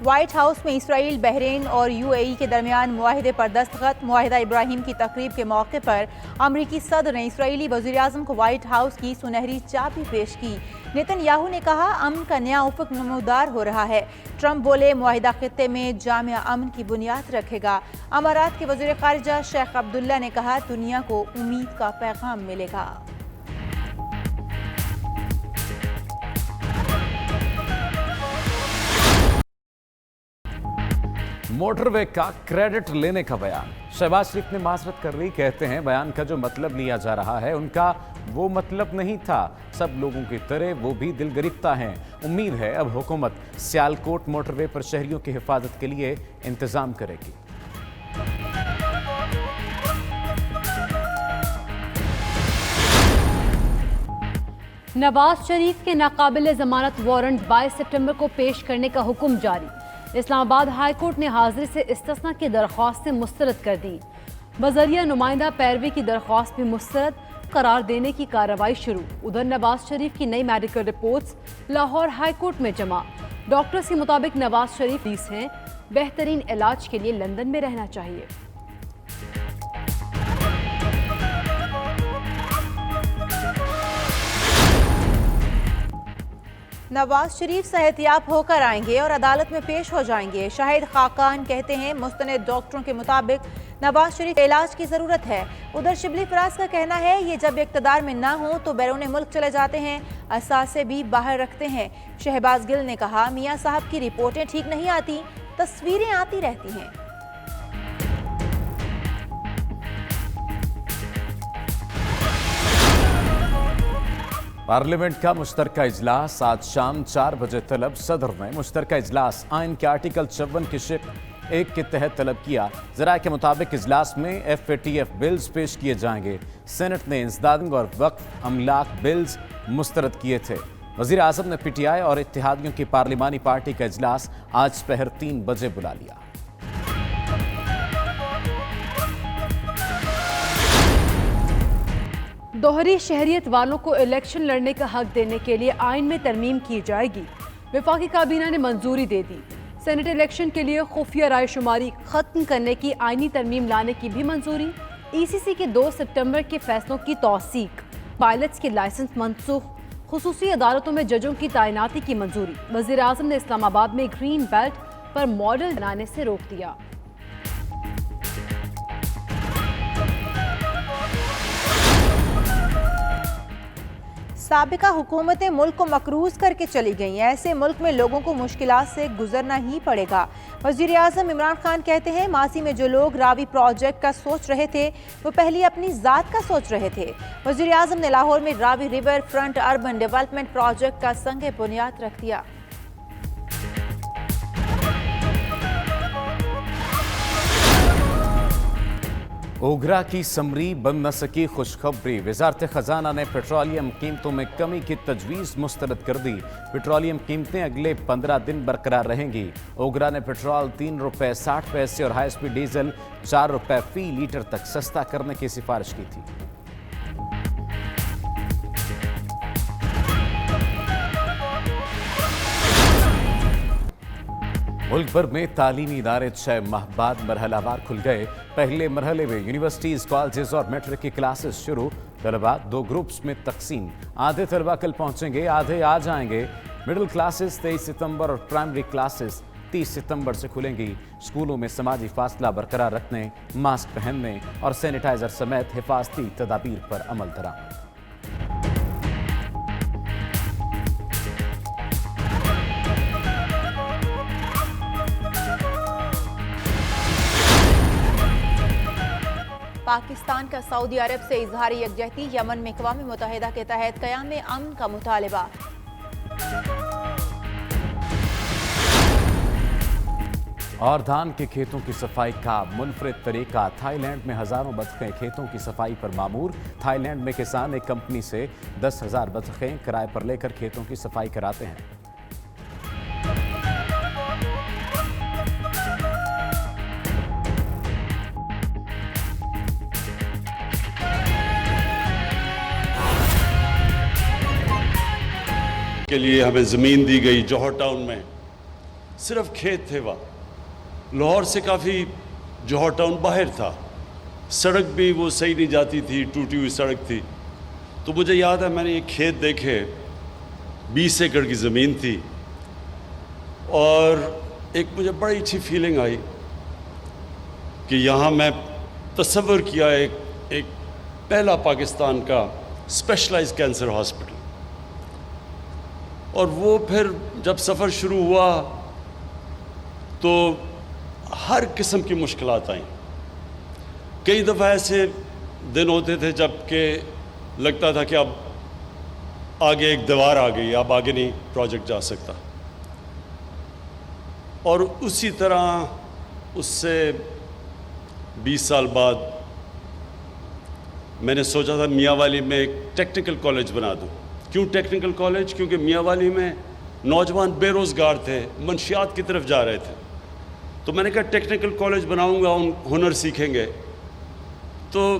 White house میں اسرائیل، بحرین اور UAE کے درمیان معاہدے پر دستخط۔ معاہدہ ابراہیم کی تقریب کے موقع پر امریکی صدر نے اسرائیلی وزیراعظم کو وائٹ ہاؤس کی سنہری چابی پیش کی۔ نیتن یاہو نے کہا امن کا نیا افق نمودار ہو رہا ہے۔ ٹرمپ بولے معاہدہ خطے میں جامع امن کی بنیاد رکھے گا۔ امارات کے وزیر خارجہ شیخ عبداللہ نے کہا دنیا کو امید کا پیغام ملے گا۔ موٹر وے کا کریڈٹ لینے کا بیان۔ شہباز شریف نے معذرت کر لی، کہتے ہیں بیان کا جو مطلب لیا جا رہا ہے ان کا وہ مطلب نہیں تھا، سب لوگوں کی طرح وہ بھی دل گرفتہ ہیں۔ امید ہے اب حکومت سیالکوٹ موٹر وے پر شہریوں کی حفاظت کے لیے انتظام کرے گی۔ نواز شریف کے ناقابل ضمانت وارنٹ 22 سپٹمبر کو پیش کرنے کا حکم جاری۔ اسلام آباد ہائی کورٹ نے حاضری سے استثناء کی درخواستیں مسترد کر دیں۔ بذریعہ نمائندہ پیروی کی درخواست بھی مسترد قرار دینے کی کارروائی شروع۔ ادھر نواز شریف کی نئی medical reports Lahore high court میں جمع۔ ڈاکٹرز کے مطابق نواز شریف ہیں، بہترین علاج کے لیے لندن میں رہنا چاہیے۔ نواز شریف صحت یاب ہو کر آئیں گے اور عدالت میں پیش ہو جائیں گے۔ شاہد خاقان کہتے ہیں مستند ڈاکٹروں کے مطابق نواز شریف علاج کی ضرورت ہے۔ ادھر شبلی فراز کا کہنا ہے یہ جب اقتدار میں نہ ہوں تو بیرون ملک چلے جاتے ہیں، اثاثے بھی باہر رکھتے ہیں۔ شہباز گل نے کہا میاں صاحب کی رپورٹیں ٹھیک نہیں آتی، تصویریں آتی رہتی ہیں۔ پارلیمنٹ کا مشترکہ اجلاس آج شام 4 بجے طلب۔ صدر نے مشترکہ اجلاس آئین کے آرٹیکل 54 کی شق 1 کے تحت طلب کیا۔ ذرائع کے مطابق اجلاس میں FATF بلز پیش کیے جائیں گے۔ سینٹ نے انسدادنگ اور وقف املاک بلز مسترد کیے تھے۔ وزیر اعظم نے PTI اور اتحادیوں کی پارلیمانی پارٹی کا اجلاس آج پہر 3 بجے بلا لیا۔ دوہری شہریت والوں کو الیکشن لڑنے کا حق دینے کے لیے آئین میں ترمیم کی جائے گی۔ وفاقی کابینہ نے منظوری دے دی۔ سینٹ الیکشن کے لیے خفیہ رائے شماری ختم کرنے کی آئینی ترمیم لانے کی بھی منظوری۔ ECC کے 2 سپٹمبر کے فیصلوں کی توثیق۔ پائلٹس کے لائسنس منسوخ۔ خصوصی عدالتوں میں ججوں کی تعیناتی کی منظوری۔ وزیر اعظم نے اسلام آباد میں گرین بیلٹ پر ماڈل بنانے سے روک دیا۔ سابقہ حکومتیں ملک کو مقروض کر کے چلی گئیں، ایسے ملک میں لوگوں کو مشکلات سے گزرنا ہی پڑے گا۔ وزیر اعظم عمران خان کہتے ہیں ماضی میں جو لوگ راوی پروجیکٹ کا سوچ رہے تھے وہ پہلے اپنی ذات کا سوچ رہے تھے۔ وزیر اعظم نے لاہور میں Ravi river front urban development project کا سنگ بنیاد رکھ دیا۔ اوگرا کی سمری بن نہ سکی خوشخبری۔ وزارت خزانہ نے پیٹرولیم قیمتوں میں کمی کی تجویز مسترد کر دی۔ پیٹرولیم قیمتیں اگلے 15 دن برقرار رہیں گی۔ اوگرا نے پیٹرول 3 روپے 60 پیسے اور ہائی سپیڈ ڈیزل 4 روپے فی لیٹر تک سستا کرنے کی سفارش کی تھی۔ ملک بھر میں تعلیمی ادارے 6 ماہ بعد مرحلہ وار کھل گئے۔ پہلے مرحلے میں یونیورسٹیز، کالجز اور میٹرک کی کلاسز شروع۔ طلباء 2 گروپس میں تقسیم۔ آدھے طلباء کل پہنچیں گے، آدھے آ جائیں گے۔ مڈل کلاسز 23 ستمبر اور پرائمری کلاسز 30 ستمبر سے کھلیں گی۔ اسکولوں میں سماجی فاصلہ برقرار رکھنے، ماسک پہننے اور سینیٹائزر سمیت حفاظتی تدابیر پر عمل درآمد۔ پاکستان کا سعودی عرب سے اظہار یکجہتی۔ یمن میں اقوام متحدہ کے تحت قیام امن کا مطالبہ۔ اور دھان کے کھیتوں کی صفائی کا منفرد طریقہ۔ تھائی لینڈ میں ہزاروں بطخیں کھیتوں کی صفائی پر مامور۔ تھائی لینڈ میں کسان ایک کمپنی سے 10,000 بطخیں کرائے پر لے کر کھیتوں کی صفائی کراتے ہیں۔ کے لیے ہمیں زمین دی گئی جوہر ٹاؤن میں، صرف کھیت تھے وہاں. لاہور سے کافی جوہر ٹاؤن باہر تھا, سڑک بھی وہ صحیح نہیں جاتی تھی, ٹوٹی ہوئی سڑک تھی. تو مجھے یاد ہے میں نے یہ کھیت دیکھے, 20 ایکڑ کی زمین تھی, اور ایک مجھے بڑی اچھی فیلنگ آئی کہ یہاں میں تصور کیا ایک پہلا پاکستان کا اسپیشلائز کینسر ہاسپٹل. اور وہ پھر جب سفر شروع ہوا تو ہر قسم کی مشکلات آئیں. کئی دفعہ ایسے دن ہوتے تھے جب کہ لگتا تھا کہ اب آگے ایک دیوار آ گئی, اب آگے نہیں پروجیکٹ جا سکتا. اور اسی طرح اس سے 20 سال بعد میں نے سوچا تھا میاں والی میں ایک ٹیکنیکل کالج بنا دوں. کیوں ٹیکنیکل کالج؟ کیونکہ میاں والی میں نوجوان بے روزگار تھے, منشیات کی طرف جا رہے تھے. تو میں نے کہا ٹیکنیکل کالج بناؤں گا, ان ہنر سیکھیں گے. تو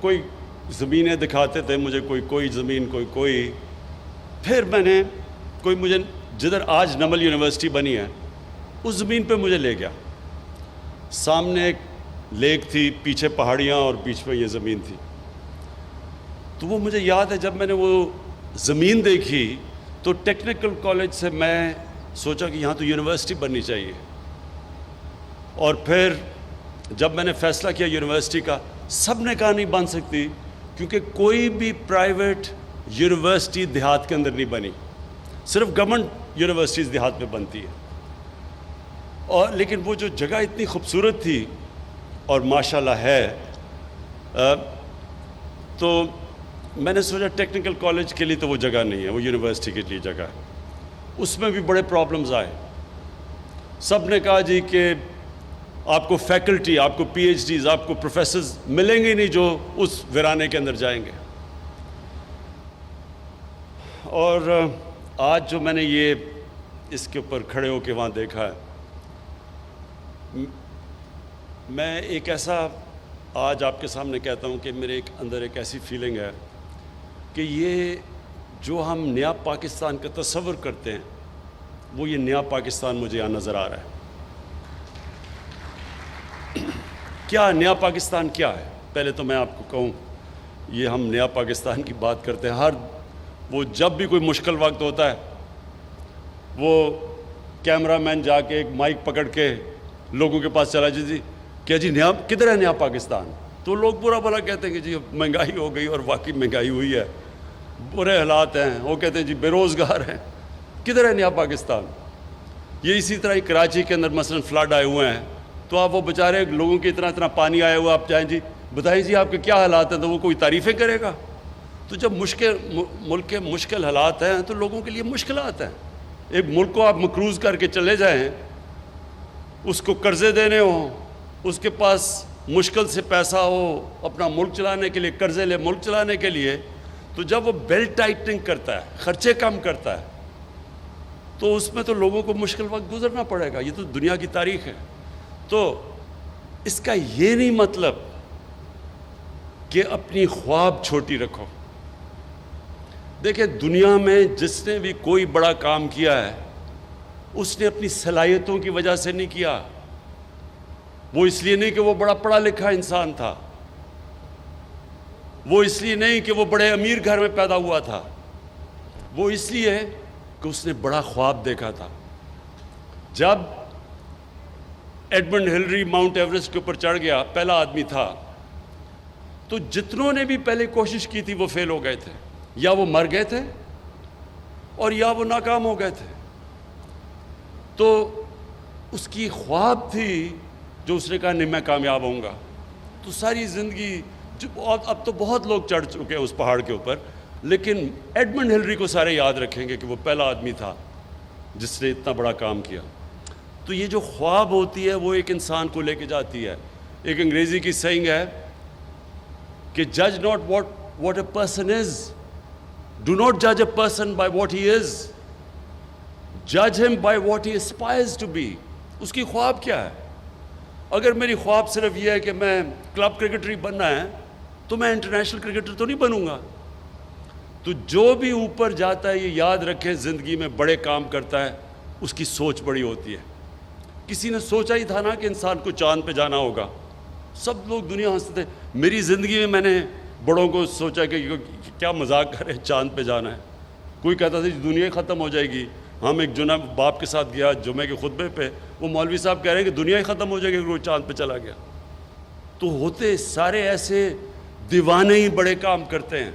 کوئی زمینیں دکھاتے تھے مجھے, کوئی زمین, کوئی. پھر میں نے مجھے جدھر آج نمل یونیورسٹی بنی ہے اس زمین پہ مجھے لے گیا. سامنے ایک لیک تھی, پیچھے پہاڑیاں, اور بیچ میں یہ زمین تھی. تو وہ مجھے یاد ہے جب میں نے وہ زمین دیکھی تو ٹیکنیکل کالج سے میں سوچا کہ یہاں تو یونیورسٹی بننی چاہیے. اور پھر جب میں نے فیصلہ کیا یونیورسٹی کا, سب نے کہا نہیں بن سکتی, کیونکہ کوئی بھی پرائیویٹ یونیورسٹی دیہات کے اندر نہیں بنی, صرف گورنمنٹ یونیورسٹیز دیہات میں بنتی ہے. اور لیکن وہ جو جگہ اتنی خوبصورت تھی اور ماشاءاللہ ہے, تو میں نے سوچا ٹیکنیکل کالج کے لیے تو وہ جگہ نہیں ہے, وہ یونیورسٹی کے لیے جگہ ہے. اس میں بھی بڑے پرابلمز آئے. سب نے کہا جی کہ آپ کو فیکلٹی, آپ کو پی ایچ ڈیز, آپ کو پروفیسرز ملیں گے نہیں جو اس ویرانے کے اندر جائیں گے. اور آج جو میں نے یہ اس کے اوپر کھڑے ہو کے وہاں دیکھا ہے, میں ایک ایسا آج آپ کے سامنے کہتا ہوں کہ میرے اندر ایک ایسی فیلنگ ہے کہ یہ جو ہم نیا پاکستان کا تصور کرتے ہیں وہ یہ نیا پاکستان مجھے یہاں نظر آ رہا ہے. کیا نیا پاکستان کیا ہے؟ پہلے تو میں آپ کو کہوں, یہ ہم نیا پاکستان کی بات کرتے ہیں, وہ جب بھی کوئی مشکل وقت ہوتا ہے وہ کیمرہ مین جا کے ایک مائک پکڑ کے لوگوں کے پاس چلا جی کیا جی نیا کدھر ہے نیا پاکستان؟ تو لوگ برا بھلا کہتے ہیں کہ جی مہنگائی ہو گئی, اور واقعی مہنگائی ہوئی ہے, برے حالات ہیں. وہ کہتے ہیں جی بے روزگار ہیں, کدھر ہے نیا پاکستان؟ یہ اسی طرح کراچی کے اندر مثلا فلڈ آئے ہوئے ہیں, تو آپ وہ بیچارے لوگوں کے اتنا پانی آیا ہوا, آپ جائیں جی بتائیں جی آپ کے کیا حالات ہیں, تو وہ کوئی تعریفیں کرے گا. تو جب ملک کے مشکل حالات ہیں تو لوگوں کے لیے مشکلات ہیں. ایک ملک کو آپ مقروض کر کے چلے جائیں, اس کو قرضے دینے ہوں, اس کے پاس مشکل سے پیسہ ہو اپنا ملک چلانے کے لیے, قرضے لے ملک چلانے کے لیے, تو جب وہ بیلٹ ٹائٹنگ کرتا ہے, خرچے کم کرتا ہے, تو اس میں تو لوگوں کو مشکل وقت گزرنا پڑے گا. یہ تو دنیا کی تاریخ ہے. تو اس کا یہ نہیں مطلب کہ اپنی خواب چھوٹی رکھو. دیکھیں دنیا میں جس نے بھی کوئی بڑا کام کیا ہے اس نے اپنی صلاحیتوں کی وجہ سے نہیں کیا. وہ اس لیے نہیں کہ وہ بڑا پڑھا لکھا انسان تھا, وہ اس لیے نہیں کہ وہ بڑے امیر گھر میں پیدا ہوا تھا, وہ اس لیے کہ اس نے بڑا خواب دیکھا تھا. جب ایڈمنڈ ہلری ماؤنٹ ایوریسٹ کے اوپر چڑھ گیا, پہلا آدمی تھا, تو جتنوں نے بھی پہلے کوشش کی تھی وہ فیل ہو گئے تھے, یا وہ مر گئے تھے اور یا وہ ناکام ہو گئے تھے. تو اس کی خواب تھی جو اس نے کہا نہیں میں کامیاب ہوں گا. تو ساری زندگی اب تو بہت لوگ چڑھ چکے ہیں اس پہاڑ کے اوپر, لیکن ایڈمنڈ ہلری کو سارے یاد رکھیں گے کہ وہ پہلا آدمی تھا جس نے اتنا بڑا کام کیا. تو یہ جو خواب ہوتی ہے وہ ایک انسان کو لے کے جاتی ہے. ایک انگریزی کی سینگ ہے کہ جج not what a person is, do not جج a person by what he از, جج ہم by what he aspires to be. اس کی خواب کیا ہے؟ اگر میری خواب صرف یہ ہے کہ میں کلب کرکٹر ہی بننا ہے تو میں انٹرنیشنل کرکٹر تو نہیں بنوں گا. تو جو بھی اوپر جاتا ہے یہ یاد رکھے زندگی میں بڑے کام کرتا ہے اس کی سوچ بڑی ہوتی ہے. کسی نے سوچا ہی تھا نا کہ انسان کو چاند پہ جانا ہوگا. سب لوگ دنیا ہنستے تھے. میری زندگی میں نے بڑوں کو سوچا کہ کیا مذاق کرے, چاند پہ جانا ہے. کوئی کہتا تھا دنیا ہی ختم ہو جائے گی. ہم ایک جناب باپ کے ساتھ گیا جمعے کے خطبے پہ, وہ مولوی صاحب کہہ رہے ہیں کہ دنیا ہی ختم ہو جائے گی اگر وہ چاند پہ چلا گیا. تو ہوتے سارے ایسے دیوانے ہی بڑے کام کرتے ہیں.